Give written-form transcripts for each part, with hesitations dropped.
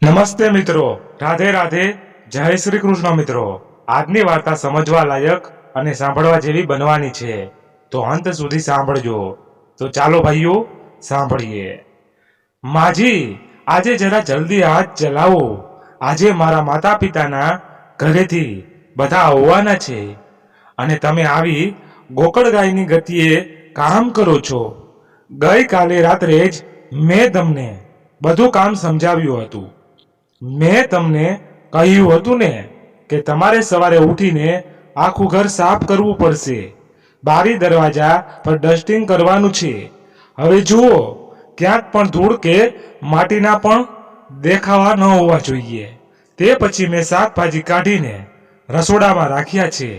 નમસ્તે મિત્રો, રાધે રાધે, જય શ્રી કૃષ્ણ મિત્રો। આજની વાર્તા સમજવા લાયક અને સાંભળવા જેવી બનવાની છે, તો અંત સુધી સાંભળજો। તો ચાલો ભાઈઓ સાંભળીએ। માજી, આજે જરા જલ્દી હાથ ચલાવો। આજે મારા માતા પિતાના ઘરેથી બધા આવવાના છે અને તમે આવી ગોકળ ગાયની ગતિએ કામ કરો છો। ગઈકાલે રાત્રે જ મેં તમને બધું કામ સમજાવ્યું હતું। મેં તમને કહ્યું હતું ને કે તમારે સવારે ઉઠીને આખું ઘર સાફ કરવું પડશે, બારી દરવાજા પર ડસ્ટિંગ કરવાનું છે। હવે જુઓ, ક્યાંક પણ ધૂળ કે માટીના પણ દેખાવા ન હોવા જોઈએ। તે પછી મેં શાકભાજી કાઢીને રસોડામાં રાખ્યા છે।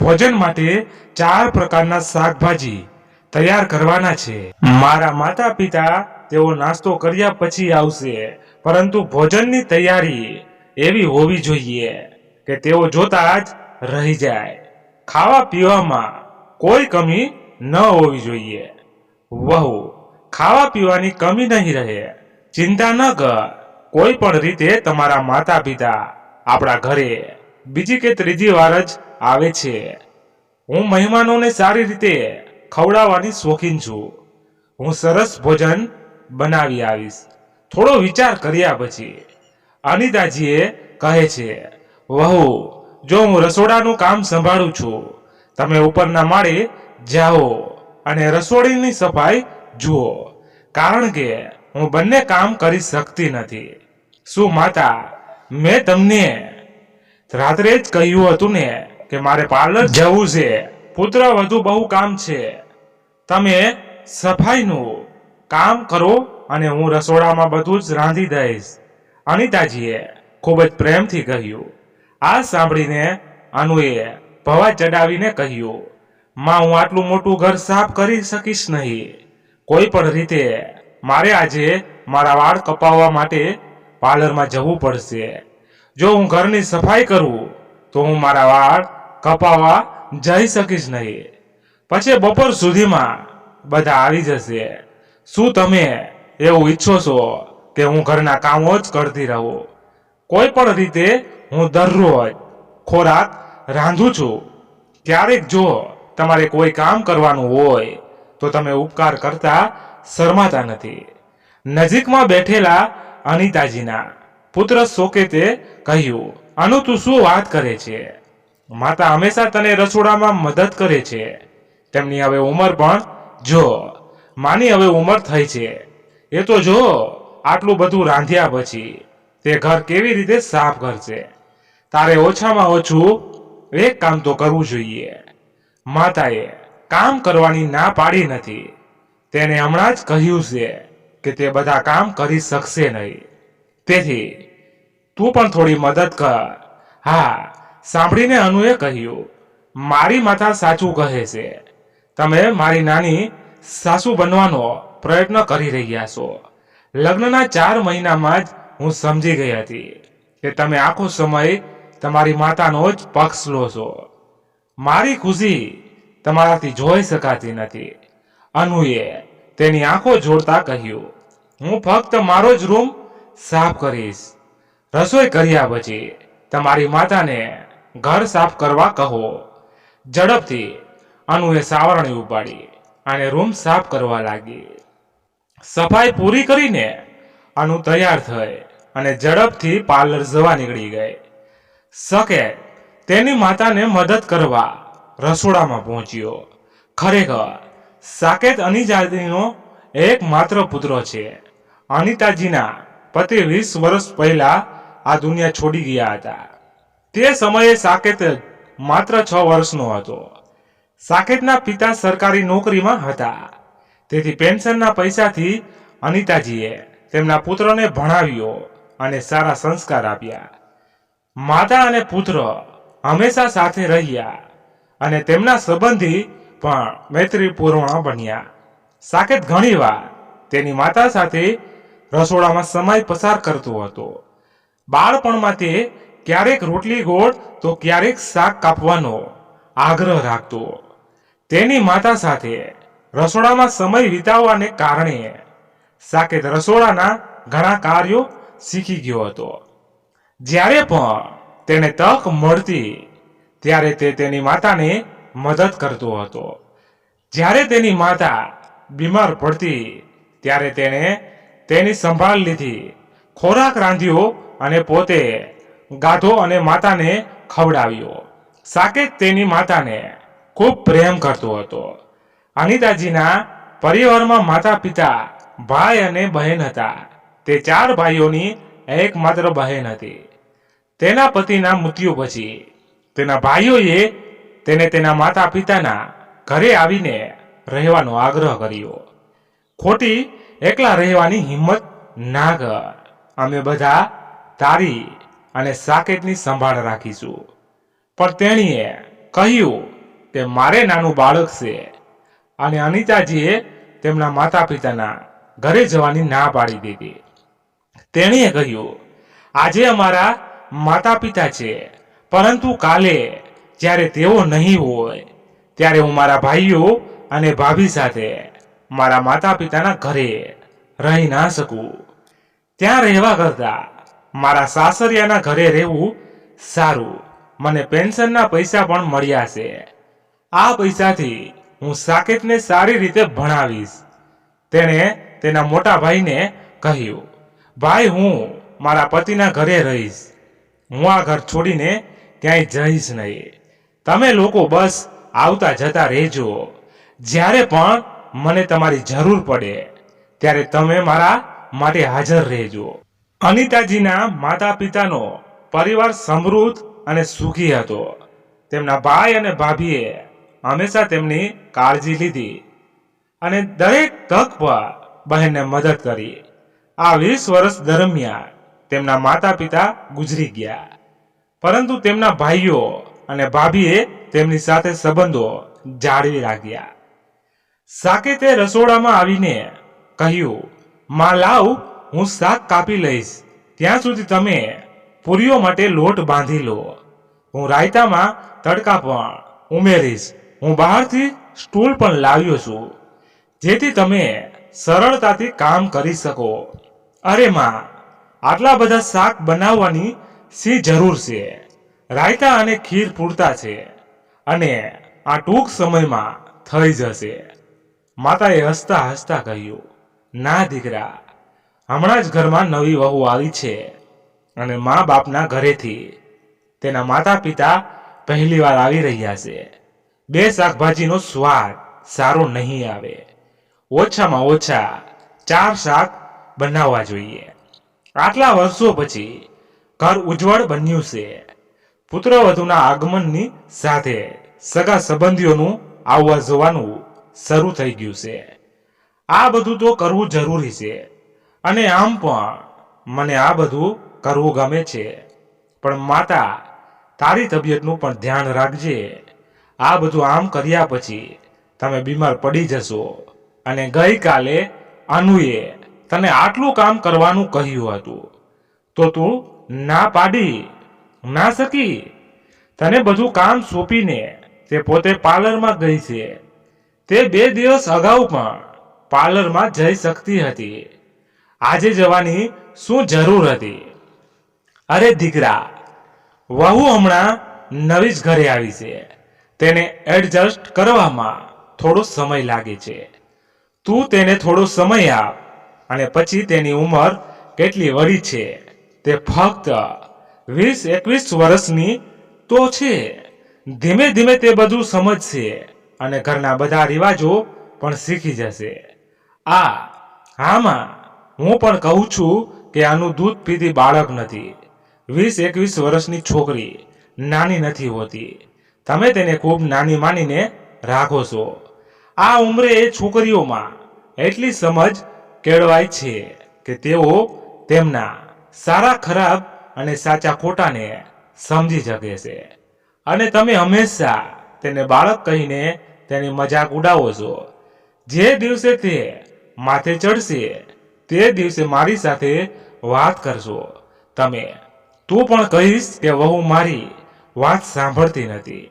ભોજન માટે 4 પ્રકારના શાકભાજી તૈયાર કરવાના છે। મારા માતા પિતા તેઓ નાસ્તો કર્યા પછી આવશે, પરંતુ ભોજનની તૈયારી એવી હોવી જોઈએ કે તેઓ જોતા જ રહી જાય। ખાવા પીવામાં કોઈ કમી ન હોવી જોઈએ। વહુ, ખાવા પીવાની કમી નહીં રહે, ચિંતા ન કર। કોઈ પણ રીતે તમારા માતા પિતા આપણા ઘરે બીજી કે ત્રીજી વાર જ આવે છે। હું મહેમાનોને સારી રીતે ખવડાવવાની શોખીન છું। હું સરસ ભોજન બનાવી આવીશ, થોડો વિચાર કર્યા પછી। અનિતાજીએ કહે છે, વહુ, જો હું રસોડાનું કામ સંભાળું છું, તમે ઉપરના માળે જાઓ અને રસોડાની સફાઈ જુઓ, કારણ કે હું બંને કામ કરી શકતી નથી। શું માતા, મેં તમને રાત્રે જ કહ્યું હતું ને કે મારે પાર્લર જવું છે। પુત્ર વધુ બહુ કામ છે, તમે સફાઈનું કામ કરો અને હું રસોડામાં બધું જ રાંધી દઈશ। અનિતાજીએ ખૂબ જ પ્રેમથી કહ્યું। આ સાંભળીને અનુએ ભવા ચડાવીને કહ્યું, માં, હું આટલું મોટું ઘર સાફ કરી શકીશ નહીં। કોઈ પણ રીતે મારે આજે મારા વાળ કપાવવા માટે પાર્લરમાં જવું પડશે। જો હું ઘરની સફાઈ કરું તો હું મારા વાળ કપાવવા જઈ શકીશ નહીં। પછી બપોર સુધીમાં બધા આવી જશે। શું તમે એવું ઈચ્છો છો કે હું ઘરના કામો જ કરતી રહું? કોઈ પણ રીતે હું દરરોજ ખોરાક રાંધું છું। ક્યારેક જો તમારે કોઈ કામ કરવાનું હોય તો તમે ઉપકાર કરતા શરમાતા નથી। નજીકમાં બેઠેલા અનિતાજીના પુત્ર સોકેતે કહ્યું, અનુ, તું શું વાત કરે છે? માતા હંમેશા તને રસોડામાં મદદ કરે છે। તેમની હવે ઉંમર પણ જો, માની હવે ઉંમર થઈ છે, એ તો જો આટલું બધું રાંધ્યા પછી તે ઘર કેવી રીતે સાફ કરશે? તારે ઓછામાં ઓછું એક કામ તો કરવું જોઈએ। માતાએ કામ કરવાની ના પાડી નથી, તેને હમણાં જ કહ્યું છે કે તે બધા કામ કરી શકશે નહીં, તેથી તું પણ થોડી મદદ કર। હા, સાંભળીને અનુએ કહ્યું, મારી માતા સાચું કહે છે। તમે મારી નાની સાસુ બનવાનો પ્રયત્ન કરી રહ્યા છો। લગ્નના 4 મહિનામાં જ હું સમજી ગઈ હતી કે તમે આખો સમય તમારી માતાનો જ પક્ષ લો છો। મારી ખુશી તમારાથી જોઈ શકાતી નથી। અનુએ તેની આંખો જોડતા કહ્યું, હું ફક્ત મારો જ રૂમ સાફ કરીશ। રસોઈ કર્યા પછી તમારી માતાને ઘર સાફ કરવા કહો। ઝડપથી અનુએ સાવરણી ઉપાડી અને રૂમ સાફ કરવા લાગી। સફાઈ પૂરી કરીને અનુ તૈયાર થઈ અને ઝડપથી પાર્લર જવા નીકળી ગઈ। સકેત તેની માતાને મદદ કરવા રસોડામાં પહોંચ્યો। ખરેખર સાકેત અનિતાજીનો એકમાત્ર પુત્ર છે। અનિતાજીના પતિ 20 વર્ષ પહેલા આ દુનિયા છોડી ગયા હતા। તે સમયે સાકેત માત્ર 6 વર્ષનો હતો। સાકેતના પિતા સરકારી નોકરીમાં હતા, તેથી પેન્શનના પૈસાથી અનિતાજીએ તેમના પુત્રને ભણાવ્યો અને સારા સંસ્કાર આપ્યા। માતા અને પુત્ર હંમેશા સાથે રહ્યા અને તેમના સંબંધી પણ મૈત્રીપૂર્ણ બન્યા। સાકેત ઘણીવાર તેની માતા સાથે રસોડામાં સમય પસાર કરતો હતો। બાળપણમાં તે ક્યારેક રોટલી ગોળ તો ક્યારેક શાક કાપવાનો આગ્રહ રાખતો। તેની માતા સાથે રસોડામાં સમય વિતાવવાને કારણે સાકેત રસોડાના ઘણા કાર્યો શીખી ગયો હતો. જ્યારે પણ તેને તક મળતી ત્યારે તે તેની માતાને મદદ કરતો હતો. જ્યારે તેની માતા બીમાર પડતી ત્યારે તેણે તેની સંભાળ લીધી, ખોરાક રાંધ્યો અને પોતે ગાધો અને માતાને ખવડાવ્યો. સાકેત તેની માતાને ખૂબ પ્રેમ કરતો હતો. અનિતાજીના પરિવારમાં માતા પિતા, ભાઈ અને બહેન હતા. તે 4 ભાઈઓની એકમાત્ર બહેન હતી. તેના પતિના મૃત્યુ પછી તેના ભાઈઓએ તેને તેના માતા પિતાના ઘરે આવીને રહેવાનો આગ્રહ કર્યો. ખોટી એકલા રહેવાની હિંમત ના કર, અમે બધા તારી અને સાકેતની સંભાળ રાખીશું. પણ તેણીએ કહ્યું કે મારે નાનું બાળક છે અને અનિતાજીએ તેમના માતા પિતાના ઘરે જવાની ના પાડી દીધી. તેણીએ કહ્યું, આજે અમારા માતા પિતા છે, પરંતુ કાલે જ્યારે તેઓ નહીં હોય ત્યારે હું મારા ભાઈઓ અને ભાભી સાથે મારા માતા પિતાના ઘરે રહી ના શકું. ત્યાં રહેવા કરતા મારા સાસરિયાના ઘરે રહેવું સારું. મને પેન્શનના પૈસા પણ મળ્યા છે. આ પૈસાથી હું સાકેતને સારી રીતે ભણાવીશ. તેણે તેના મોટા ભાઈને કહ્યું, ભાઈ, હું મારા પતિના ઘરે રહીશ. હું આ ઘર છોડીને ક્યાંય જઈશ નહીં. તમે લોકો બસ આવતા જતા રહેજો. જ્યારે પણ મને તમારી જરૂર પડે ત્યારે તમે મારા માટે હાજર રહેજો. અનિતાજીના માતા પિતાનો પરિવાર સમૃદ્ધ અને સુખી હતો. તેમના ભાઈ અને ભાભીએ હંમેશા તેમની કાળજી લીધી અને દરેક તક પર બહેનને મદદ કરી. આ 20 વર્ષ દરમિયાન તેમના માતા પિતા ગુજરી ગયા, પરંતુ તેમના ભાઈઓ અને ભાભીએ તેમની સાથે સંબંધો જાળવી રાખ્યા. સાકેતે રસોડામાં આવીને કહ્યું, માં લાવ, હું શાક કાપી લઈશ. ત્યાં સુધી તમે પૂરીઓ માટે લોટ બાંધી લો. હું રાયતામાં તડકા પણ ઉમેરીશ. હું બહારથી સ્ટૂલ પણ લાવ્યો છું, જેથી તમે સરળતાથી કામ કરી શકો. અરે માં, આટલા બધા શાક બનાવવાની શી જરૂર છે? રાયતા અને ખીર પૂરતા છે અને આ ટૂંક સમયમાં થઈ જશે. માતાએ હસતા હસતા કહ્યું, ના દીકરા, હમણાં જ ઘરમાં નવી વહુ આવી છે અને મા બાપના ઘરેથી તેના માતા પિતા પહેલી વાર આવી રહ્યા છે. 2 શાકભાજીનો સ્વાદ સારો નહીં આવે. ઓછામાં ઓછા 4 શાક બનાવવા જોઈએ. આટલા વર્ષો પછી ઘર ઉજ્જવળ બન્યું છે. પુત્રવધુના આગમનની સાથે સગા સંબંધીઓનું આવવા જવાનું શરૂ થઈ ગયું છે. આ બધું તો કરવું જરૂરી છે અને આમ પણ મને આ બધું કરવું ગમે છે. પણ માતા, તારી તબિયતનું પણ ધ્યાન રાખજે. આ બધું આમ કર્યા પછી તમે બીમાર પડી જશો. અને ગઈકાલે અનુએ તને આટલું કામ કરવાનું કહ્યું હતું તો તું ના પાડી ના શકી. તને બધું કામ સોંપીને તે પોતે પાર્લરમાં ગઈ છે. તે 2 દિવસ અગાઉ પણ પાર્લરમાં જઈ શકતી હતી. આજે જવાની શું જરૂર હતી? અરે દીકરા, વહુ હમણાં નવી જ ઘરે આવી છે. તેને એડજસ્ટ કરવામાં થોડો સમય લાગે છે. તું તેને થોડો સમય આપ અને પછી તેની ઉંમર કેટલી વડી છે તે ફક્ત 20-21 વર્ષની તો છે. ધીમે ધીમે તે બધું સમજશે અને ઘરના બધા રિવાજો પણ શીખી જશે. આમાં હું પણ કહું છું કે આનું દૂધ પીતી બાળક નથી. 20-21 વર્ષની છોકરી નાની નથી હોતી. તમે તેને ખૂબ નાની માનીને રાખો છો. આ ઉંમરે એ છોકરીઓમાં એટલી સમજ કેળવાય છે કે તેઓ તેમના સારા ખરાબ અને સાચા ખોટાને સમજી શકે છે. અને તમે હંમેશા તેને બાળક કહીને તેની મજાક ઉડાવો છો. જે દિવસે તે માથે ચડશે તે દિવસે મારી સાથે વાત કરશો તમે. તું પણ કહીશ કે વહુ મારી વાત સાંભળતી નથી.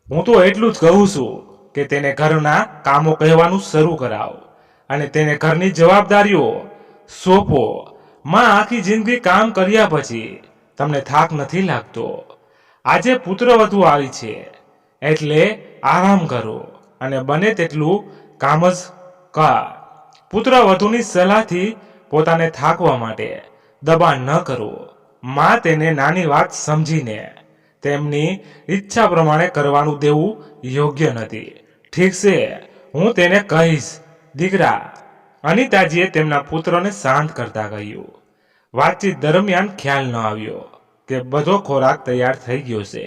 હું તો એટલું જ કહું છું કે તેને ઘરના કામો કહેવાનું શરૂ કરાવ અને તેને ઘરની જવાબદારીઓ સોંપો. માં આખી જિંદગી કામ કર્યા પછી તમને થાક નથી લાગતો? આજે પુત્રવધુ આવી છે એટલે આરામ કરો અને બને તેટલું કામ જ કર. પુત્રવધુની સલાહથી પોતાને થાકવા માટે દબાણ ન કરો. માં તેને નાની વાત સમજીને તેમની ઈચ્છા પ્રમાણે કરવાનું દેવું યોગ્ય નથી. ઠીક છે, હું તેને કહીશ. દીકરા, અનિતાજીએ તેમના પુત્રને શાંત કરતા કહ્યું. વાતચીત દરમિયાન ખ્યાલ ન આવ્યો કે બધો ખોરાક તૈયાર થઈ ગયો છે.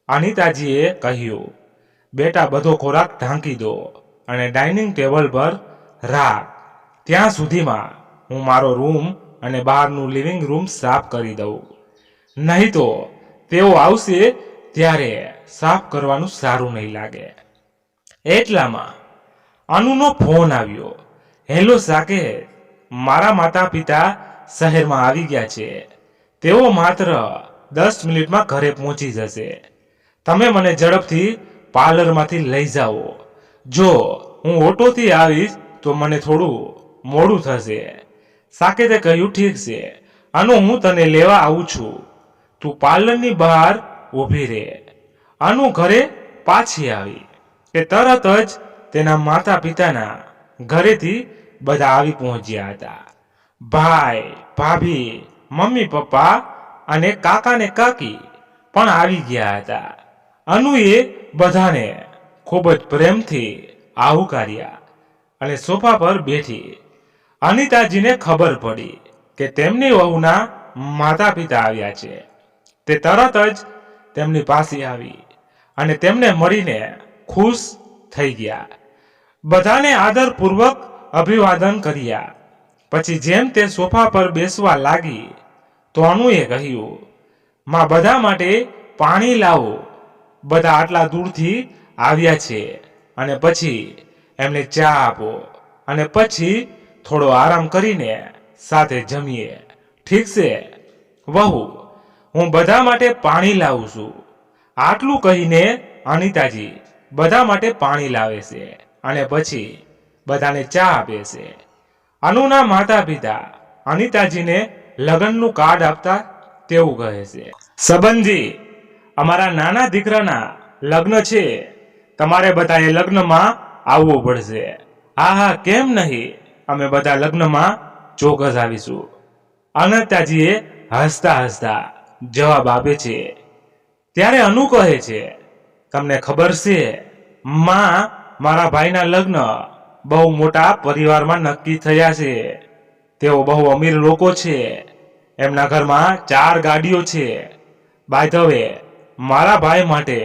અનિતાજીએ કહ્યું, બેટા, બધો ખોરાક ઢાંકી દો અને ડાઇનિંગ ટેબલ પર રાખ. ત્યાં સુધીમાં હું મારો રૂમ અને બહારનું લિવિંગ રૂમ સાફ કરી દઉં. નહીં તો તેઓ આવશે ત્યારે સાફ કરવાનું સારું નહીં લાગે. એટલામાં અનુનો ફોન આવ્યો. હેલો સાકેત, મારા માતા પિતા શહેરમાં આવી ગયા છે. તેઓ માત્ર 10 મિનિટમાં ઘરે પહોંચી જશે. તમે મને ઝડપથી પાર્લરમાંથી લઈ જાઓ. જો હું ઓટોથી આવીશ તો મને થોડું મોડું થશે. સાકેતે કહ્યું, ઠીક છે અનુ, હું તને લેવા આવું છું. તું પાર્લરની બહાર ઊભી રહે. અનુ ઘરે પાછી આવી કે તરત જ તેના માતા પિતાના ઘરેથી બધા આવી પહોંચ્યા હતા. ભાઈ, ભાભી, મમ્મી પપ્પા અને કાકા ને કાકી પણ આવી ગયા હતા. અનુએ બધાને ખૂબ જ પ્રેમથી આવકાર્યા અને સોફા પર બેઠી. અનિતાજીને ખબર પડી કે તેમની વહુના માતા પિતા આવ્યા છે. તે તરત જ તેમની પાસે આવી અને તેમને મળીને ખુશ થઈ ગયા. બધાને આદરપૂર્વક અભિવાદન કર્યા. પછી જેમ તે સોફા પર બેસવા લાગી તો અનુએ કહ્યું, માં, બધા માટે પાણી લાવો. બધા આટલા દૂરથી આવ્યા છે અને પછી એમને ચા આપો અને પછી થોડો આરામ કરીને સાથે જમીએ. ઠીક છે વહુ, હું બધા માટે પાણી લાવું છું. આટલું કહીને અનિતાજી બધા માટે પાણી લાવે છે અને પછી બધાને ચા આપે છે. અનુના માતા પિતા અનિતાજીને લગ્નનું કાર્ડ આપતા તેવું કહે છે, સંબંધી, અમારા નાના દીકરાના લગ્ન છે. તમારે બધાએ લગ્નમાં આવવું પડશે. હા હા, કેમ નહીં, અમે બધા લગ્નમાં ચોક્કસ આવીશું. અનિતાજીએ હસતા હસતા જવાબ આપે છે. ત્યારે અનુ કહે છે, તમને ખબર છે માં, મારા ભાઈના લગ્ન બહુ મોટા પરિવારમાં નક્કી થયા છે. તેઓ બહુ અમીર લોકો છે. એમના ઘરમાં 4 ગાડીઓ છે. બાય ધ વે, મારા ભાઈ માટે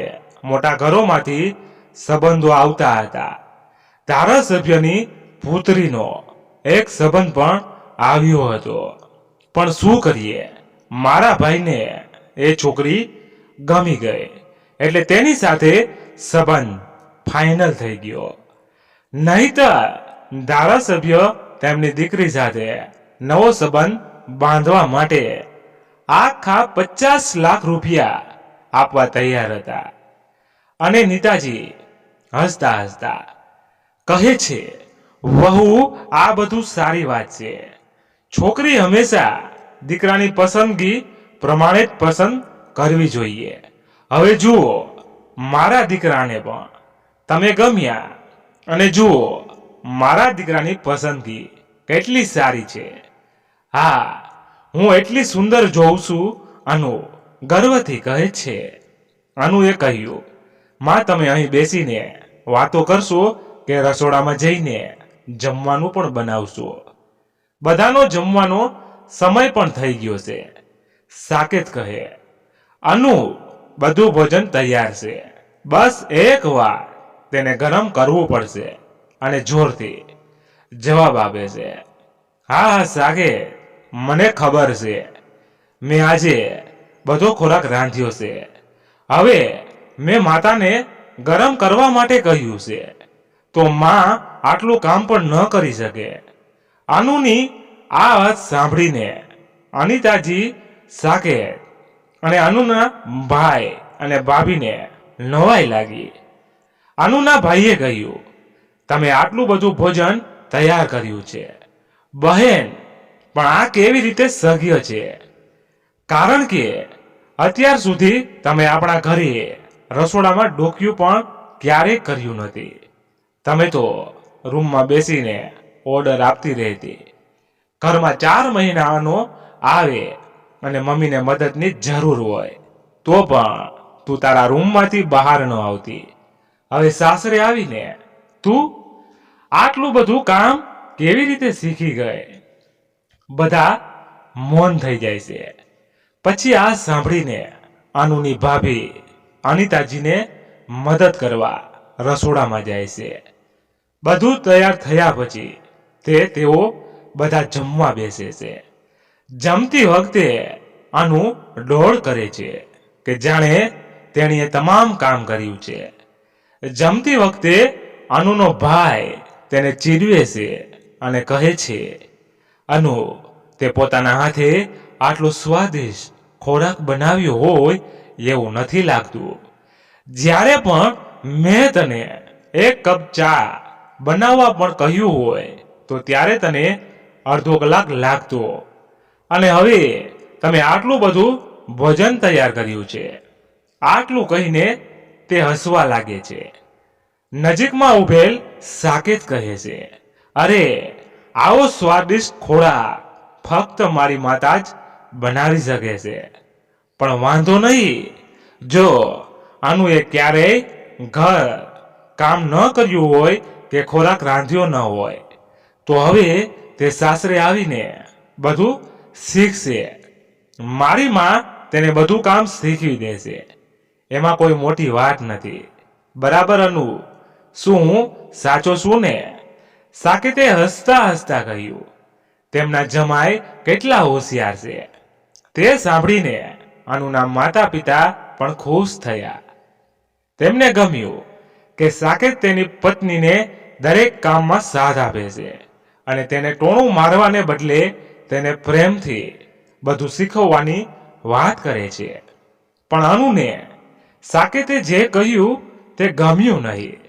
મોટા ઘરોમાંથી સંબંધો આવતા હતા. ધારાસભ્યની પુત્રીનો એક સંબંધ પણ આવ્યો હતો. પણ શું કરીએ, મારા ભાઈને એ છોકરી ગમી ગઈ એટલે તેની સાથે સંબંધ ફાઇનલ થઈ ગયો. નહીતર ધારાસભ્ય તેમની દીકરી સાથે નવો સંબંધ બાંધવા માટે આખા 50 લાખ રૂપિયા આપવા તૈયાર હતા. અને નીતાજી હસતા હસતા કહે છે, વહુ, આ બધું સારી વાત છે. છોકરી હંમેશા દીકરાની પસંદગી પ્રમાણે જ પસંદ કરવી જોઈએ. હવે જુઓ, મારા દીકરાને પણ તમે ગમ્યા અને જુઓ મારા દીકરાની પસંદગી કેટલી સારી છે. હા, હું એટલી સુંદર જોઉં છું, અનુ ગર્વથી કહે છે. અનુએ કહ્યું, માં, તમે અહીં બેસીને વાતો કરશો કે રસોડામાં જઈને જમવાનું પણ બનાવશો? બધાનો જમવાનો સમય પણ થઈ ગયો છે. સાકેત કહે, અનુ, બધું ભોજન તૈયાર છે. બસ એક વાર તેને ગરમ કરવું પડશે. અને જોરથી જવાબ આપે છે, હા હા સાકેત, મને ખબર છે. મેં આજે બધો ખોરાક રાંધ્યો છે. હવે મેં માતાને ગરમ કરવા માટે કહ્યું છે તો માં આટલું કામ પણ ન કરી શકે. અનુની આ વાત સાંભળીને અનિતાજી, સાકેત અને અનુના ભાઈ અને ભાભીને નવાઈ લાગી. અનુના ભાઈએ કહ્યું, તમે આટલું બધું ભોજન તૈયાર કર્યું છે. બહેન, પણ આ કેવી રીતે શક્ય છે? કારણ કે અત્યાર સુધી તમે આપણા ઘરે રસોડામાં ડોક્યું પણ ક્યારેય કર્યું નથી. તમે તો રૂમમાં બેસીને ઓર્ડર આપતી રહેતી. ઘરમાં 4 મહિનાનો આવે અને મમ્મીને મદદની જરૂર હોય તો પણ તું તારા રૂમમાંથી બહાર ન આવતી. હવે સાસરે આવીને તું આટલું બધું કામ કેવી રીતે શીખી ગઈ? બધા મૌન થઈ જાય છે. પછી આ સાંભળીને અનુની ભાભી અનિતાજીને મદદ કરવા રસોડામાં જાય છે. બધું તૈયાર થયા પછી તેઓ બધા જમવા બેસે છે. જમતી વખતે અનુ ડોળ કરે છે કે જાણે તેણીએ તમામ કામ કર્યું છે. જમતી વખતે અનુનો ભાઈ તેને ચીડવે છે અને કહે છે, અનુ, તે પોતાના હાથે આટલો સ્વાદિષ્ટ ખોરાક બનાવ્યો હોય એવું નથી લાગતું. જ્યારે પણ મેં તને 1 કપ ચા બનાવવા પણ કહ્યું હોય તો ત્યારે તને અડધો કલાક લાગતો, અને હવે તમે આટલું બધું ભોજન તૈયાર કર્યું છે. આટલું કહીને તે હસવા લાગે છે. નજીકમાં ઉભેલ સાકેત કહે છે, અરે, આવો સ્વાદિષ્ટ ખોરાક ફક્ત મારી માતા જ બનાવી શકે છે. પણ વાંધો નહીં, જો આનુએ ક્યારેય ઘર કામ ન કર્યું હોય કે ખોરાક રાંધ્યો ન હોય તો હવે તે સાસરે આવીને બધું શીખશે. મારી માં તેને બધું કામ શીખવી દેશે. એમાં કોઈ મોટી વાત નથી. બરાબર અનુ? શું હું સાચો છું ને? સાકેતે હસતા હસતા કહ્યું. તેમના જમાઈ કેટલા હોશિયાર છે. તે સાંભળીને અનુના માતા પિતા પણ ખુશ થયા. તેમને ગમ્યું કે સાકેત તેની પત્નીને દરેક કામમાં સાથ આપે છે અને તેને ટોણું મારવાને બદલે તેને પ્રેમથી બધું શીખવવાની વાત કરે છે. પણ અનુને સાકેતે જે કહ્યું તે ગમ્યું નહીં.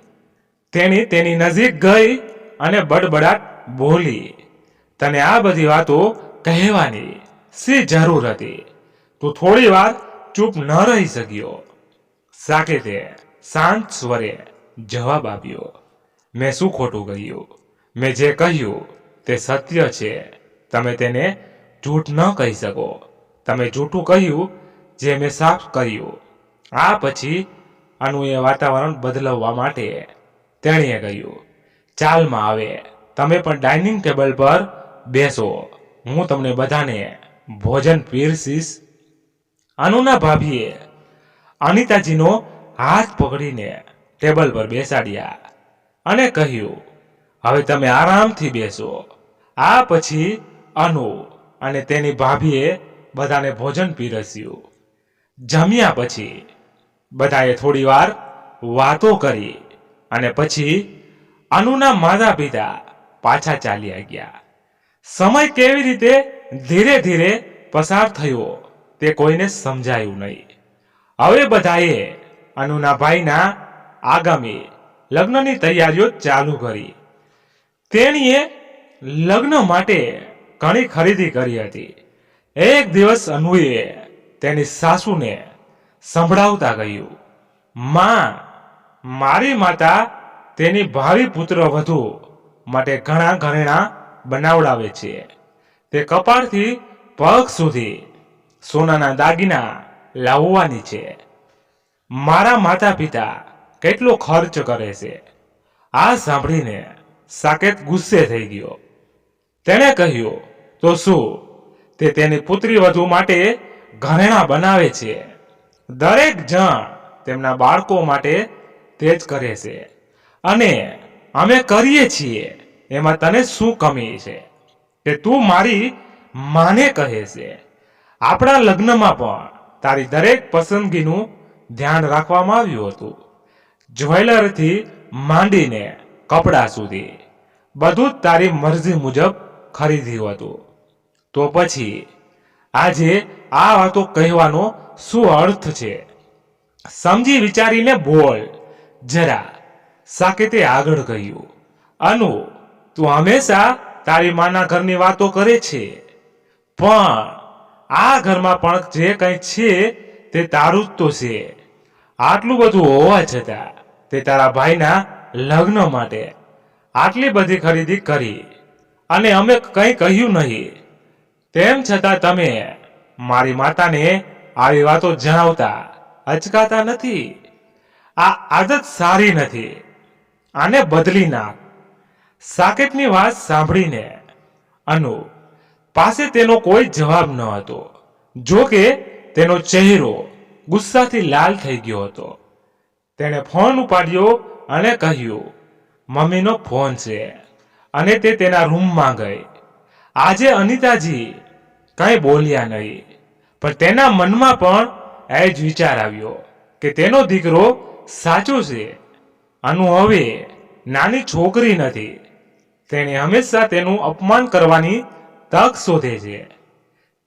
તેની નજીક ગઈ અને બડબડાટ બોલી, તને આ બધી વાતો કહેવાની શી જરૂર હતી? તું થોડી વાર ચૂપ ન રહી શક્યો? સાકેતે શાંત સ્વરે જવાબ આપ્યો, મેં શું ખોટું કહ્યું? મેં જે કહ્યું તે સત્ય છે. તમે તેને જૂઠ ન કહી શકો. તમે જૂઠું કહ્યું જે મેં સાફ કર્યું. આ પછી અનુએ વાતાવરણ બદલવા માટે તેણીએ કહ્યું, ચાલમાં આવે તમે પણ ડાઇનિંગ ટેબલ પર બેસો. હું તમને બધાને ભોજન પીરસીશ. અનુના ભાભીએ અનિતાજીનો હાથ પકડીને ટેબલ પર બેસાડ્યા અને કહ્યું, હવે તમે આરામથી બેસો. આ પછી અનુ અને તેની ભાભીએ બધાને ભોજન પીરસ્યું. જમ્યા પછી બધાએ થોડી વાર વાતો કરી અને પછી અનુના માતા પિતા પાછા ચાલ્યા ગયા. સમય કેવી રીતે ધીરે ધીરે પસાર થયો તે કોઈને સમજાયું નહીં. હવે બધાએ અનુના ભાઈના આગામી લગ્નની તૈયારીઓ ચાલુ કરી. તેણીએ લગ્ન માટે ઘણી ખરીદી કરી હતી. એક દિવસ અનુએ તેની સાસુને સંભળાવતા કહ્યું, માં, મારી માતા તેની ભાવિ પુત્ર વધુ માટે ઘણા ઘરેણાં બનાવડાવે છે. તે કપાળથી પગ સુધી સોનાના દાગીના લાવવાની છે. મારા માતા પિતા કેટલો ખર્ચ કરે છે? આ સાંભળીને સાકેત ગુસ્સે થઈ ગયો. તેણે કહ્યું, તો શું તે તેની પુત્રી વધુ માટે ઘરેણાં બનાવે છે? દરેક જણ તેમના બાળકો માટે તે જ કરે છે અને અમે કરીએ છીએ. એમાં તને શું કમી છે કે તું મારી માને કહે છે? આપણા લગ્નમાં પણ તારી દરેક પસંદગીનું ધ્યાન રાખવામાં આવ્યું હતું. જ્વેલરથી માંડીને કપડાં સુધી બધું જ તારી મરજી મુજબ ખરીદ્યું હતું. તો પછી આજે આ વાતો કહેવાનો શું અર્થ છે? સમજી વિચારીને બોલ જરા, સાકેતે આગળ કહ્યું. અનુ, તું હંમેશા તારી માના ઘરની વાતો કરે છે. પણ આ ઘરમાં પણ જે કંઈ છે તે તારું જ તો છે. આટલું બધું હોવા છતાં તે તારા ભાઈના લગ્ન માટે આટલી બધી ખરીદી કરી અને અમે કંઈ કહ્યું નહીં. તેમ છતાં તમે મારી માતાને આવી વાતો જણાવતા અચકાતા નથી. આ આદત સારી નથી. આને બદલી નાખ. સાકેતની વાત સાંભળીને અનુ પાસે તેનો કોઈ જવાબ ન હતો. જો કે તેનો ચહેરો ગુસ્સાથી લાલ થઈ ગયો હતો. તેણે ફોન ઉપાડ્યો અને કહ્યું, મમ્મીનો ફોન છે. અને તે તેના રૂમમાં ગઈ. આજે અનિતાજી કંઈ બોલ્યા નહીં, પણ તેના મનમાં પણ એ જ વિચાર આવ્યો કે તેનો દીકરો સાચો છે. અનુ હવે નાની છોકરી નથી. તેણે હંમેશા તેનું અપમાન કરવાની તક શોધે છે.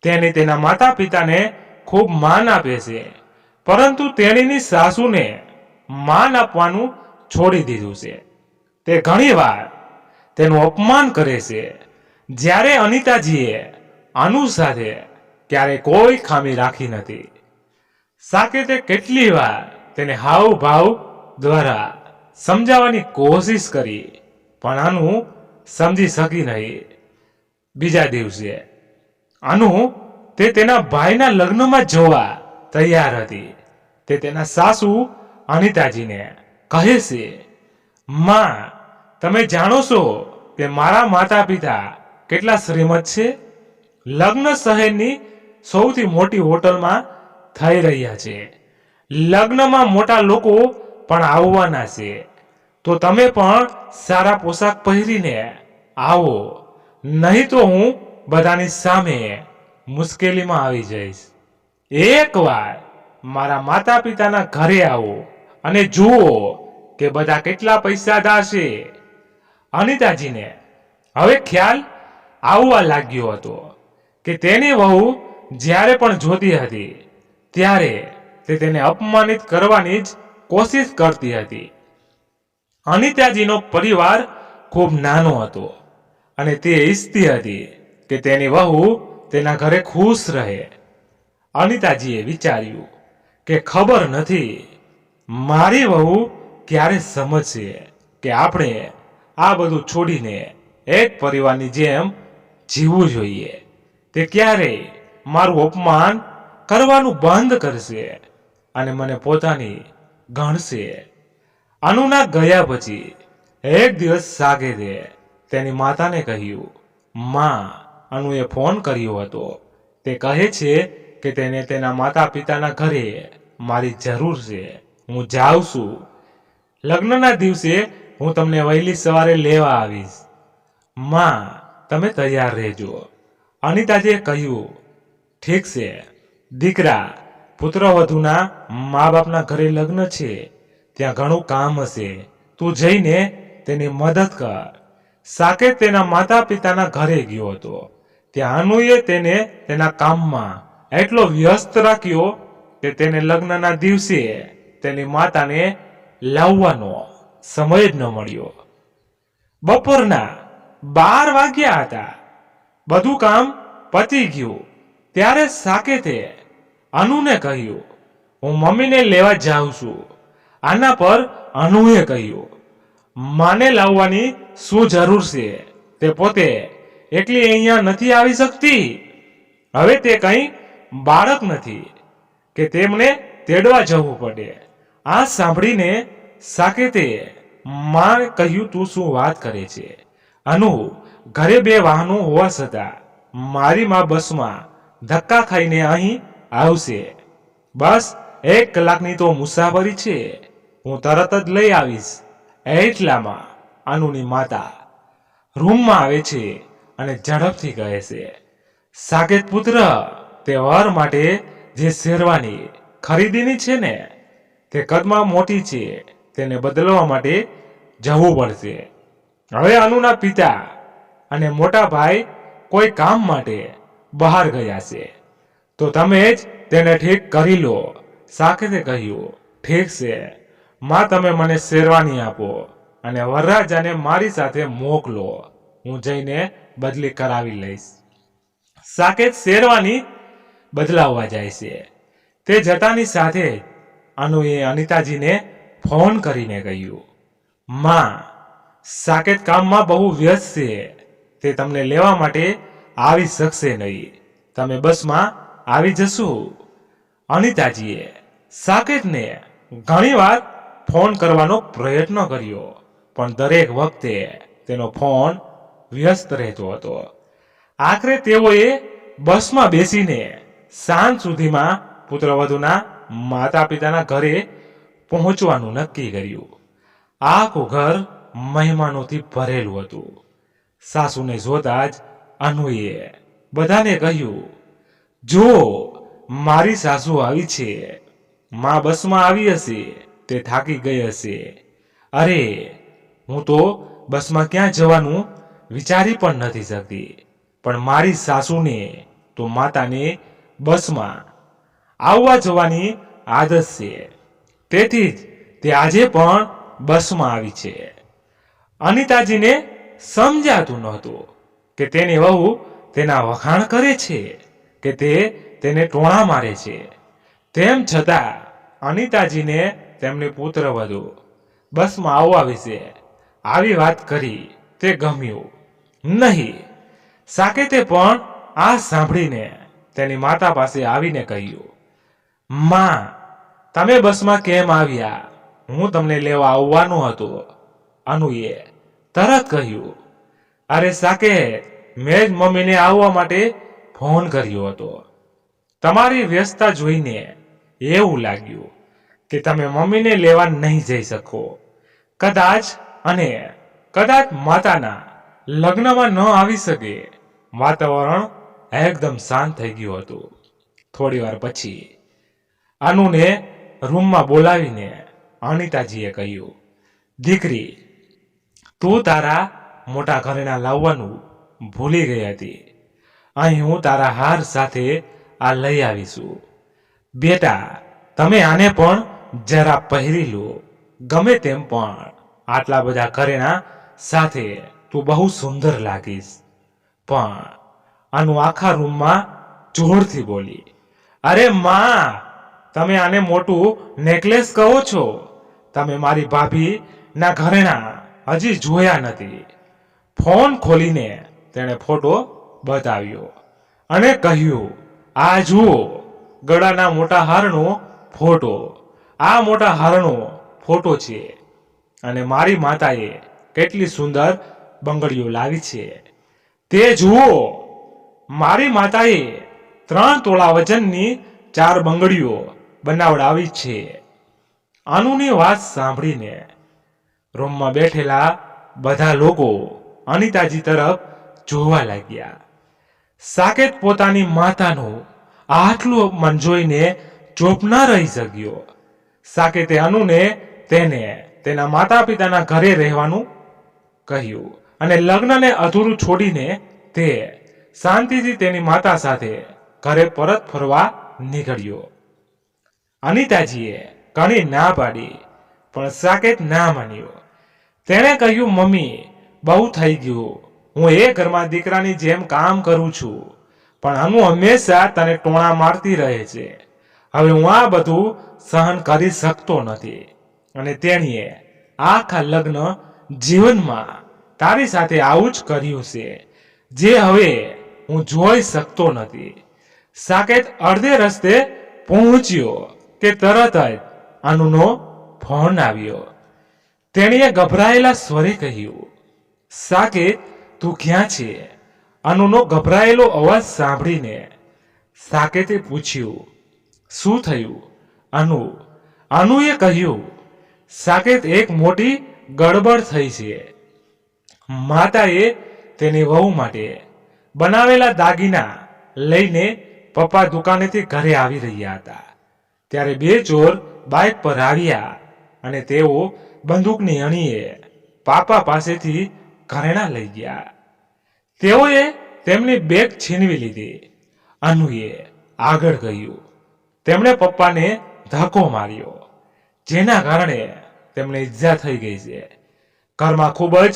તેને તેના માતા પિતાને ખૂબ માન આપે છે, પરંતુ તેણીની સાસુને માન આપવાનું છોડી દીધું છે. તે ઘણીવાર તેનું અપમાન કરે છે. જ્યારે અનિતાજીએ અનુ સાથે ક્યારેય કોઈ ખામી રાખી નથી. સાકેતે કેટલી વાર તેને હાવભાવ દ્વારા સમજાવવાની કોશિશ કરી, પણ અનુ સમજી શકી નહીં. બીજા દિવસે અનુ તે તેના ભાઈના લગ્નમાં જવા તૈયાર હતી. તે તેના સાસુ અનિતાજીને કહે છે, માં, તમે જાણો છો કે મારા માતા પિતા કેટલા શ્રીમંત છે. લગ્ન શહેરની સૌથી મોટી હોટલમાં થઈ રહ્યા છે. લગ્નમાં મોટા લોકો પણ આવવાના છે. તો તમે પણ સારા પોશાક પહેરીને આવો, નહીં તો હું બધાની સામે મુશ્કેલીમાં આવી જઈશ. એકવાર મારા માતા પિતાના ઘરે આવો અને જુઓ કે બધા કેટલા પૈસાદાર છે. અનિતાજીને હવે ખ્યાલ આવવા લાગ્યો હતો કે તેની વહુ જ્યારે પણ જોતી હતી ત્યારે તે તેને અપમાનિત કરવાની જ કોશિશ કરતી હતી. અનિતાજીનો પરિવાર ખૂબ નાનો હતો અને તે ઈચ્છતી હતી કે તેની વહુ તેના ઘરે ખુશ રહે. અનિતાજીએ વિચાર્યું કે ખબર નથી મારી વહુ ક્યારે સમજશે કે આપણે આ બધું છોડીને એક પરિવારની જેમ જીવવું જોઈએ. તે ક્યારેય મારું અપમાન કરવાનું બંધ કરશે અને મને પોતાની ગણશે. અનુના ગયા પછી એક દિવસ સાકેતે તેની માતાને કહ્યું, માં, અનુએ ફોન કર્યો હતો. તે કહે છે કે તેને તેના માતા પિતાના ઘરે મારી જરૂર છે. હું જાઉં છું. લગ્નના દિવસે હું તમને વહેલી સવારે લેવા આવીશ. માં, તમે તૈયાર રહેજો. અનિતાજીએ કહ્યું, ઠીક છે દીકરા, પુત્રવધુના મા બાપના ઘરે લગ્ન છે. ત્યાં ઘણું કામ હશે. તું જઈને તેની મદદ કર. સાકેત તેના માતા પિતાના ઘરે ગયો હતો. ત્યાં અનુએ તેને તેના કામમાં એટલો વ્યસ્ત રાખ્યો કે તેને લગ્નના દિવસે તેની માતાને લાવવાનો સમય જ ન મળ્યો. બપોરના 12 વાગ્યા હતા. બધું કામ પતી ગયું ત્યારે સાકેતે અનુને કહ્યું, હું મમ્મીને લેવા જાઉં છું. આના પર અનુએ કહ્યું, માને લાવવાની શું જરૂર છે? તે પોતે એકલી અહીંયા નથી આવી શકતી. હવે તે કંઈ બાળક નથી કે તેમને તેડવા જવું પડે. આ સાંભળીને સાકેતે માને કહ્યું, તું શું વાત કરે છે? અનુ, ઘરે 2 વાહનો હોવા છતાં મારી માં બસમાં ધક્કા ખાઈને અહીં આવશે. બસ 1 કલાકની તો મુસાફરી છે. હું તરત જ લઈ આવીશ. એટલામાં અનુની માતા રૂમમાં આવે છે અને ઝડપથી કહે છે, સાકેત પુત્ર, તે વર માટે જે શેરવાની ખરીદીની છે ને, તે કદમાં મોટી છે. તેને બદલવા માટે જવું પડશે. હવે અનુના પિતા અને મોટા ભાઈ કોઈ કામ માટે બહાર ગયા છે, તો તમે જ તેને ઠીક કરી લો. સાકેતે કહ્યું, ઠીક છે માં, તમે મને શેરવાની આપો અને વરરાજાને મારી સાથે મોકલો. હું જઈને બદલી કરાવી લઈશ. સાકેત શેરવાની બદલાવવા જાય છે. તે જતાની સાથે જ અનુએ અનિતાજીને ફોન કરીને કહ્યું, માં, સાકેત કામમાં બહુ વ્યસ્ત છે. તે તમને લેવા માટે આવી શકશે નહીં. તમે બસમાં આવી જશો. અનિતાજીએ સાકેતને ઘણીવાર ફોન કરવાનો પ્રયત્ન કર્યો, પણ દરેક વખતે તેનો ફોન વ્યસ્ત રહેતો હતો. આખરે તેઓએ બસમાં બેસીને સાંજ સુધીમાં પુત્રવધૂના માતા પિતાના ઘરે પહોંચવાનું નક્કી કર્યું. આખું ઘર મહેમાનોથી ભરેલું હતું. સાસુને જોતા જ અનુએ બધાને કહ્યું, જો મારી સાસુ આવી છે. માં બસમાં આવી હશે. તે થાકી ગઈ હશે. અરે, હું તો બસમાં ક્યાં જવાનું વિચારી પણ નથી શકતી. પણ મારી સાસુને તો માતાને બસમાં આવવા જવાની આદત છે. તેથી જ તે આજે પણ બસમાં આવી છે. અનિતાજીને સમજાતું નહોતું કે તેની વહુ તેના વખાણ કરે છે કે તે તેને ટોણા મારે છે. તેમ છતાં અનિતાજીને તેમની પુત્રવધુ બસમાં આવવા વિશે આવી વાત કરી તે ગમ્યું નહીં. સાકેતે પણ આ સાંભળીને તેની માતા પાસે આવીને કહ્યું, માં, તમે બસમાં કેમ આવ્યા? હું તમને લેવા આવવાનો હતો. અનુએ તરત કહ્યું, અરે સાકેત, મેં જ મમ્મીને આવવા માટે ફોન કર્યો હતો. તમારી વ્યસ્તતા જોઈને એવું લાગ્યું કે તમે મમ્મીને લેવા નહીં જઈ શકો. કદાચ માતાના લગ્નમાં ન આવી શકે. વાતાવરણ એકદમ શાંત થઈ ગયું હતું. થોડી વાર પછી અનુને રૂમમાં બોલાવીને અનિતાજીએ કહ્યું, દીકરી, તું તારા મોટા ઘરેણાં લાવવાનું ભૂલી ગઈ હતી. અહીં હું તારા હાર સાથે આ લઈ આવીશું. બેટા, તમે આને પણ જરા પહેરી લો. ગમે તેમ પણ આટલા બધા ઘરેણાં સાથે તું બહુ સુંદર લાગીશ. પણ આનું આખા રૂમમાં જોરથી બોલી, અરે માં, તમે આને મોટું નેકલેસ કહો છો? તમે મારી ભાભી ના ઘરેણાં હજી જોયા નથી. ફોન ખોલીને તેણે ફોટો બતાવ્યો અને કહ્યું, આ જુઓ, ગળાના મોટા હારનો ફોટો. આ મોટા હારનો ફોટો છે. અને મારી માતાએ કેટલી સુંદર બંગડીઓ લાવી છે તે જુઓ. મારી માતાએ 3 તોલા વજનની 4 બંગડીઓ બનાવડાવી છે. અનુની વાત સાંભળીને રૂમમાં બેઠેલા બધા લોકો અનિતાજી તરફ જોવા લાગ્યા. સાકેત પોતાની માતાનું આટલું અપમાન જોઈને ચૂપ ન રહી શક્યો. સાકેતે અનુને તેના માતા પિતાના ઘરે રહેવાનું કહ્યું અને લગ્નને અધૂરું છોડીને તે શાંતિથી તેની માતા સાથે ઘરે પરત ફરવા નીકળ્યો. અનિતાજીએ ઘણી ના પાડી, પણ સાકેત ના માન્યો. તેણે કહ્યું, મમ્મી, બહુ થઈ ગયું. હું એ ઘરમાં દીકરાની જેમ કામ કરું છું, પણ અનુ હંમેશા તને ટોણા મારતી રહે છે. હવે હું આ બધું સહન કરી શકતો નથી. અને તેણીએ આખા લગ્ન જીવનમાં તારી સાથે આવું જ કર્યું છે, જે હવે હું જોઈ શકતો નથી. સાકેત અડધે રસ્તે પહોંચ્યો કે તરત જ અનુનો ફોન આવ્યો. તેણીએ ગભરાયેલા સ્વરે કહ્યું, સાકેત, તું ક્યાં છે? અનુનો ગભરાયેલો અવાજ સાંભળીને સાકેતે પૂછ્યું, શું થયું? અનુએ કહ્યું, સાકેત, એક મોટી ગડબડ થઈ છે. માતાએ તેની વહુ માટે બનાવેલા દાગીના લઈને પપ્પા દુકાનેથી ઘરે આવી રહ્યા હતા. ત્યારે 2 ચોર બાઇક પર આવ્યા અને તેઓ બંદૂકની અણીએ પાપા પાસેથી ઘરેણાં લઈ ગયા. તેઓએ તેમની બેગ છીનવી લીધી. અનુએ આગળ ગયું. તેમણે પપ્પાને ધક્કો માર્યો, જેના કારણે તેમને ઈજા થઈ ગઈ છે. ઘરમાં ખૂબ જ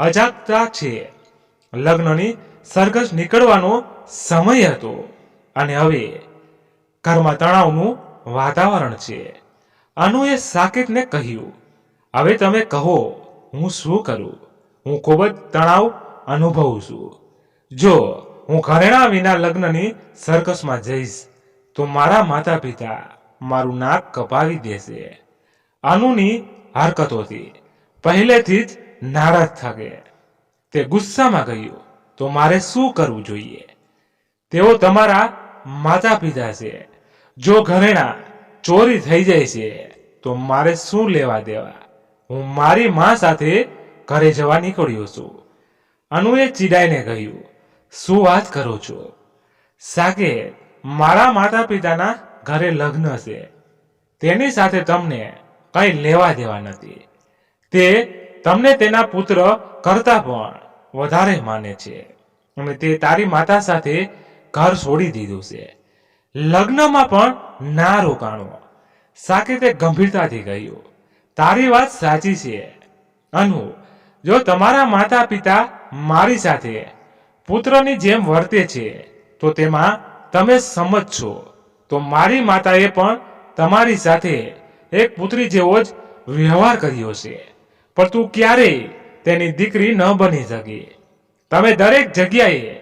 અજાગતા છે. લગ્નની સરઘસ નીકળવાનો સમય હતો અને હવે ઘરમાં તણાવનું વાતાવરણ છે. અનુએ સાકેતને કહ્યું, હવે તમે કહો, હું શું કરું? હું ખૂબ જ તણાવ અનુભવું છું. જો હું ઘરેણા વિના લગ્નની સર્કસમાં જઈશ તો મારા માતા પિતા મારું નાક કપાવી દેશે. અનુની હરકતોથી પહેલેથી જ નારાજ થકે તે ગુસ્સામાં ગયું, તો મારે શું કરવું જોઈએ? તેઓ તમારા માતા પિતા છે. જો ઘરેણા ચોરી થઈ જાય છે તો મારે શું લેવા દેવા? હું મારી માં સાથે ઘરે જવા નીકળ્યો છું. અનુએ ચીડાઈને કહ્યું, શું વાત કરો છો? સાકેત, મારા માતા પિતાના ઘરે લગ્ન છે. તેની સાથે તમને કંઈ લેવા દેવા નથી. તે તમને તેના પુત્ર કરતા પણ વધારે માને છે અને તે તારી માતા સાથે ઘર છોડી દીધું છે. લગ્નમાં પણ ના રોકાણો. સાકેતે ગંભીરતાથી કહ્યું, તારી વાત સાચી છે અનુ. જો તમારા માતા પિતા મારી સાથે પુત્રની જેમ વર્તે છે તો તેમાં તમે સમજશો. તો મારી માતાએ પણ તમારી સાથે એક પુત્રી જેવો જ વ્યવહાર કર્યો છે, પણ તું ક્યારેય તેની દીકરી ન બની શકી. તમે દરેક જગ્યાએ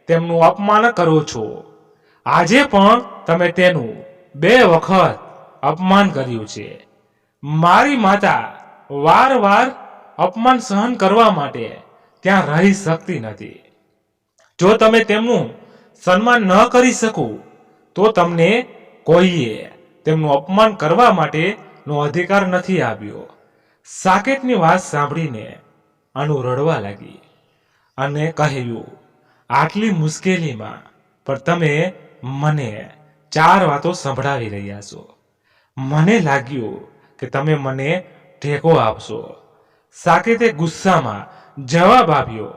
તેમનું અપમાન કરો છો. આજે પણ તમે તેનું 2 વખત અપમાન કર્યું છે. મારી માતા વારવાર અપમાન સહન કરવા માટે ત્યાં રહી શકતી નથી. જો તમે તેમનું સન્માન ન કરી શકો તો તમને કોઈએ તેમનું અપમાન કરવા માટેનો અધિકાર નથી આપ્યો. સાકેતની વાત સાંભળીને અનુ રડવા લાગી અને કહ્યું, આટલી મુશ્કેલીમાં પણ તમે મને 4 વાતો સંભળાવી રહ્યા છો. મને લાગ્યું કે તમે મને ટેકો આપશો. સાકેતે ગુસ્સામાં જવાબ આપ્યો,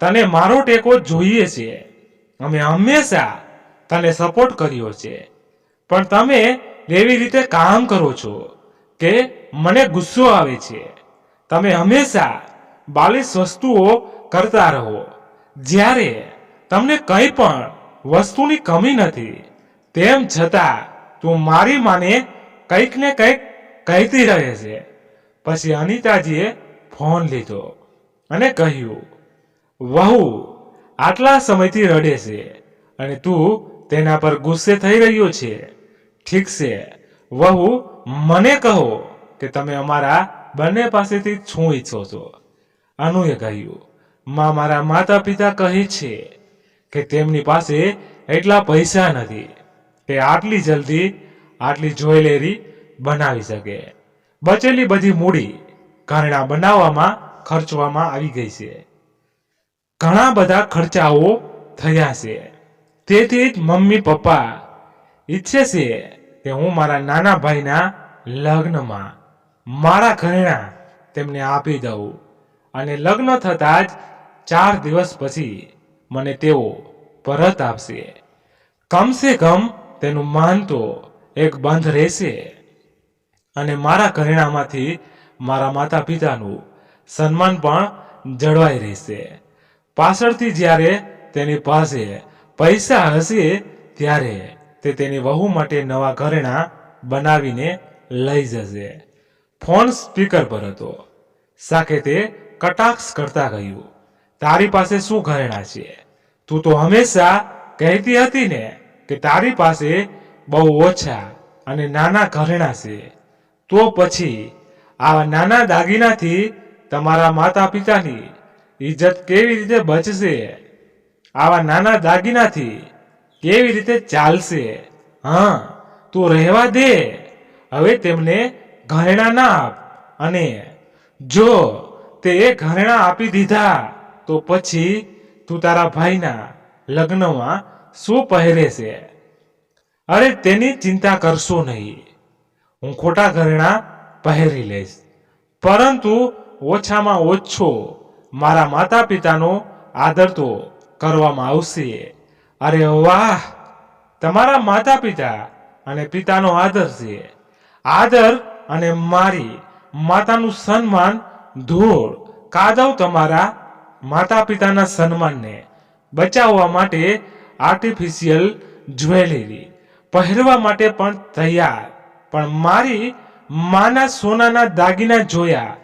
તને મારો ટેકો જોઈએ છે. અમે હંમેશા તને સપોર્ટ કર્યો છે, પણ તમે એવી રીતે કામ કરો છો કે મને ગુસ્સો આવે છે. તમે હંમેશા બાલિશ વસ્તુઓ કરતા રહો જ્યારે તમને કંઈ પણ વસ્તુની કમી નથી. તેમ છતાં તું મારી માને કંઈક ને કંઈક કહેતી રહે છે. પછી અનિતાજીએ ફોન લીધો અને કહ્યું, વહુ આટલા સમયથી રડે છે અને તું તેના પર ગુસ્સે થઈ રહ્યો છે. ઠીક છે વહુ, મને કહો કે તમે અમારા બંને પાસેથી શું ઈચ્છો છો? અનુએ કહ્યું, મારા માતા પિતા કહે છે કે તેમની પાસે એટલા પૈસા નથી કે આટલી જલ્દી આટલી જ્વેલરી બનાવી શકે. બચેલી બધી મૂડી ઘરેણાં બનાવવામાં ખર્ચવામાં આવી ગઈ છે. ઘણા બધા ખર્ચાઓ થયા છે. તેથી જ મમ્મી પપ્પા ઈચ્છે છે કે હું મારા નાના ભાઈના લગ્નમાં મારા ઘરેણાં તેમને આપી દઉં અને લગ્ન થતાં જ 4 દિવસ પછી મને તેઓ પરત આપશે. કમસે કમ તેનું માન તો એક બંધ રહેશે અને મારા ઘરેણામાંથી મારા માતા પિતાનું સન્માન પણ જળવાઈ રહેશે. પાછળથી જ્યારે તેની પાસે પૈસા હશે ત્યારે તે તેની વહુ માટે નવા ઘરેણાં બનાવીને લઈ જશે. ફોન સ્પીકર પર હતો. સાકેતે કટાક્ષ કરતા કહ્યું, તારી પાસે શું ઘરેણાં છે? તું તો હંમેશા કહેતી હતી ને કે તારી પાસે બહુ ઓછા અને નાના ઘરેણાં છે. તો પછી આવા નાના દાગીનાથી તમારા માતા પિતાની ઇજ્જત કેવી રીતે બચશે? આવા નાના દાગીનાથી કેવી રીતે ચાલશે? હા, તું રહેવા દે. હવે તેમને ઘરેણાં ના આપ, અને જો તે ઘરેણાં આપી દીધા તો પછી તું તારા ભાઈના લગ્નમાં શું પહેરે છે? અરે તેની ચિંતા કરશો નહીં. હું ખોટા ઘરેણાં પહેરી લઈશ, પરંતુ ઓછામાં ઓછો મારા માતા પિતાનો આદર તો કરવામાં આવશે. અરે વાહ, તમારા માતા પિતા અને પિતાનો આદર છે. આદર અને મારી માતાનું સન્માન ધૂળ કાદવ તમારા માતા પિતાના સન્માનને બચાવવા માટે આર્ટિફિશિયલ જ્વેલરી પહેરવા માટે પણ તૈયાર, પણ મારી માના સોનાના દાગીના જોયા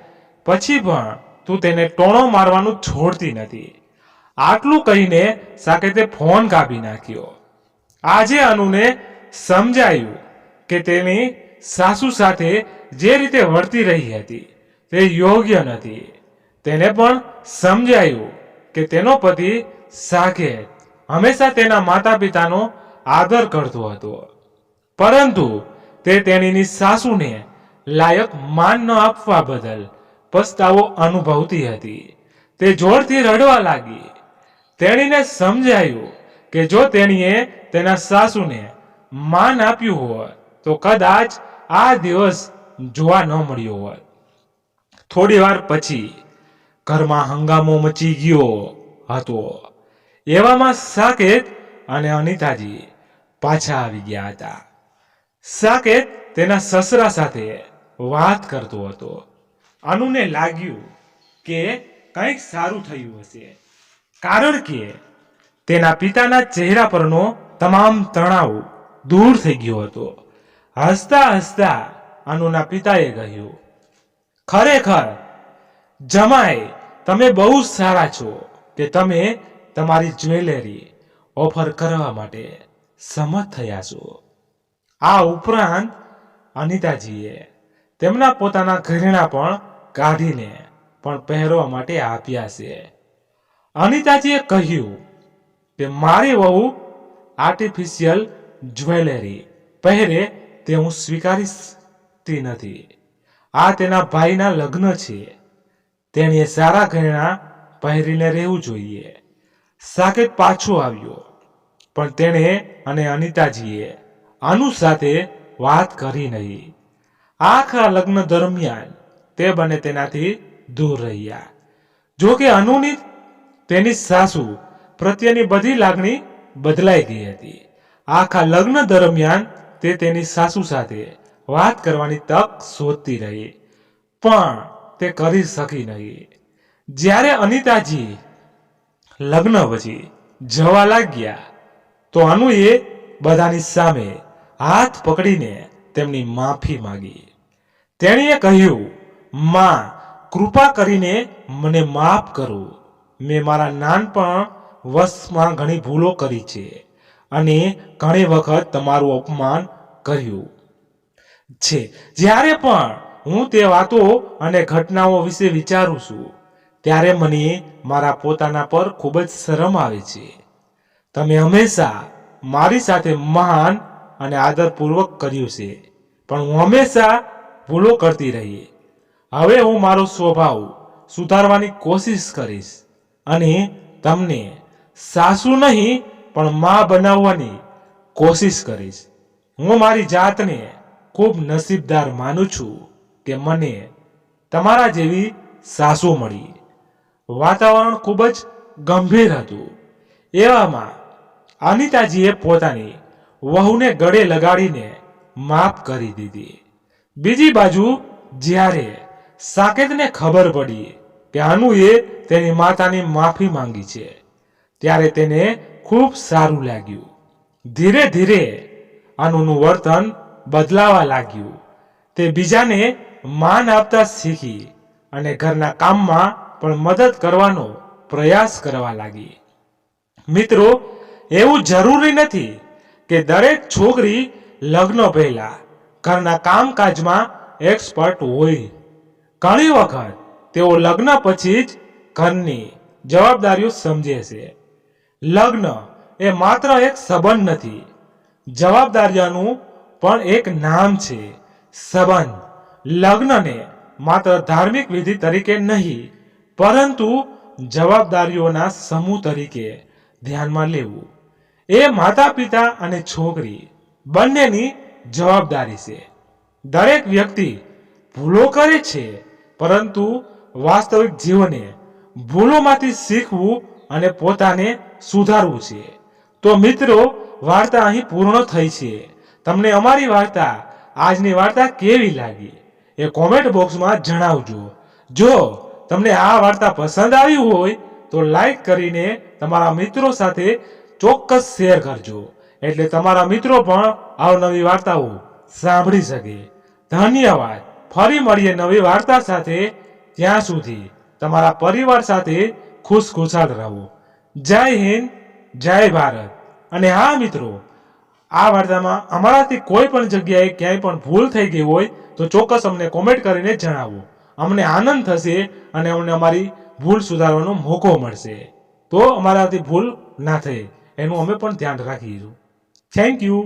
પછી પણ તું તેને ટોણો મારવાનું છોડતી નથી. આટલું કહીને સાકેતે ફોન કાપી નાખ્યો. આજે અનુને સમજાયું કે તેની સાસુ સાથે જે રીતે વર્તી રહી હતી તે યોગ્ય નથી. તેને પણ સમજાયું કે તેનો પતિ સાકેત હંમેશા તેના માતા પિતાનો આદર કરતો હતો, પરંતુ તે તેણીની સાસુને લાયક માન ન આપવા બદલ પસ્તાવો અનુભવતી હતી. તે જોરથી રડવા લાગી. તેણીને સમજાયું કે જો તેણીએ તેના સાસુને માન આપ્યું હોત તો કદાચ આ દિવસ જોવા ન મળ્યો હોત. થોડી વાર પછી ઘરમાં હંગામો મચી ગયો હતો. એવામાં સાકેત અને અનિતાજી પાછા આવી ગયા હતા. સાકેત તેના સસરા સાથે વાત કરતો હતો. અનુને લાગ્યું કે કંઈક સારું થયું હશે, કારણ કે તેના પિતાના ચહેરા પરનો તમામ તણાવ દૂર થઈ ગયો હતો. હસતા હસતા અનુના પિતાએ કહ્યું, ખરેખર જમાઈ, તમે બહુ સારા છો કે તમે તમારી જ્વેલરી ઓફર કરવા માટે સંમત થયા છો. આ ઉપરાંત અનિતાજીએ તેમના પોતાના ઘરેણાં પણ કાઢીને પણ પહેરવા માટે આપ્યા છે. અનિતાજીએ કહ્યું કે મારી વહુ આર્ટિફિશિયલ જ્વેલરી પહેરે તે હું સ્વીકારતી નથી. આ તેના ભાઈના લગ્ન છે. તેણીએ સારા ઘરેણાં પહેરીને રહેવું જોઈએ. સાકેત પાછો આવ્યો, પણ તેણે અને અનિતાજીએ અનુ સાથે વાત કરી નહીં. આખા લગ્ન દરમિયાન તે બંને તેનાથી દૂર રહ્યા. જો કે અનુની તેની સાસુ પ્રત્યેની બધી લાગણી બદલાઈ ગઈ હતી. આખા લગ્ન દરમિયાન તે તેની સાસુ સાથે વાત કરવાની તક શોધતી રહી, પણ તે કરી શકી નહીં. જ્યારે અનિતાજી લગ્ન પછી જવા લાગ્યા તો અનુએ બધાની સામે હાથ પકડીને તેમની માફી માંગી. તેણીએ કહ્યું, માં, કૃપા કરીને મને માફ કરો. મેં મારા નાનપણ વશમાં ઘણી ભૂલો કરી છે અને ઘણી વખત તમારું અપમાન કર્યું છે. જ્યારે પણ હું તે વાતો અને ઘટનાઓ વિશે વિચારું છું ત્યારે મને મારા પોતાના પર ખૂબ જ શરમ આવે છે. તમે હંમેશા મારી સાથે મહાન અને આદરપૂર્વક કર્યું છે, પણ હું હંમેશા ભૂલો કરતી રહી. હવે હું મારો સ્વભાવ સુધારવાની કોશિશ કરીશ અને તમને સાસુ નહીં પણ માં બનાવવાની કોશિશ કરીશ. હું મારી જાતને ખૂબ નસીબદાર માનું છું કે મને તમારા જેવી સાસુ મળી. વાતાવરણ ખૂબ જ ગંભીર હતું. એવામાં અનિતાજીએ પોતાની વહુને ગળે લગાડીને માફ કરી દીધી. બીજી બાજુ જ્યારે સાકેતને ખબર પડી કે અનુએ તેની માતાની માફી માંગી છે, ત્યારે તેને ખૂબ સારું લાગ્યું. ધીરે ધીરે અનુનું વર્તન બદલાવા લાગ્યું. તે બીજાને માન આપતા શીખી અને ઘરના કામમાં પણ મદદ કરવાનો પ્રયાસ કરવા લાગી. મિત્રો, એવું જરૂરી નથી કે દરેક છોકરી લગ્ન પહેલા ઘરના કામકાજમાં એક્સપર્ટ હોય. ઘણી વખત તેઓ લગ્ન પછી જ ઘરની જવાબદારીઓ સમજે છે. લગ્ન એ માત્ર એક સંબંધ નથી, જવાબદારીઓનું પણ એક નામ છે, સંબંધ. લગ્નને માત્ર ધાર્મિક વિધિ તરીકે નહીં, પરંતુ જવાબદારીઓના સમૂહ તરીકે ધ્યાનમાં લેવું એ માતા પિતા અને છોકરી બંનેની જવાબદારી છે. દરેક વ્યક્તિ ભૂલો કરે છે, પરંતુ વાસ્તવિક જીવને ભૂલોમાંથી શીખવું અને પોતાને સુધારવું છે. તો મિત્રો, વાર્તા અહીં પૂર્ણ થઈ છે. તમને અમારી વાર્તા, આજની વાર્તા કેવી લાગી એ કોમેન્ટ બોક્સમાં જણાવજો. જો તમને આ વાર્તા પસંદ આવી હોય તો લાઈક કરીને તમારા મિત્રો સાથે ચોક્કસ શેર કરજો, એટલે તમારા મિત્રો પણ અવનવી વાર્તાઓ સાંભળી શકે. ધન્યવાદ. ફરી મળીએ નવી વાર્તા સાથે. ત્યાં સુધી તમારા પરિવાર સાથે ખુશખુશાલ રહો. જય હિન્દ, જય ભારત. અને હા મિત્રો, આ વાર્તામાં અમારાથી કોઈ પણ જગ્યાએ ક્યાંય પણ ભૂલ થઈ ગઈ હોય તો ચોક્કસ અમને કોમેન્ટ કરીને જણાવો. અમને આનંદ થશે અને અમને અમારી ભૂલ સુધારવાનો મોકો મળશે. તો અમારાથી ભૂલ ના થાય એનું અમે પણ ધ્યાન રાખીશું. Thank you.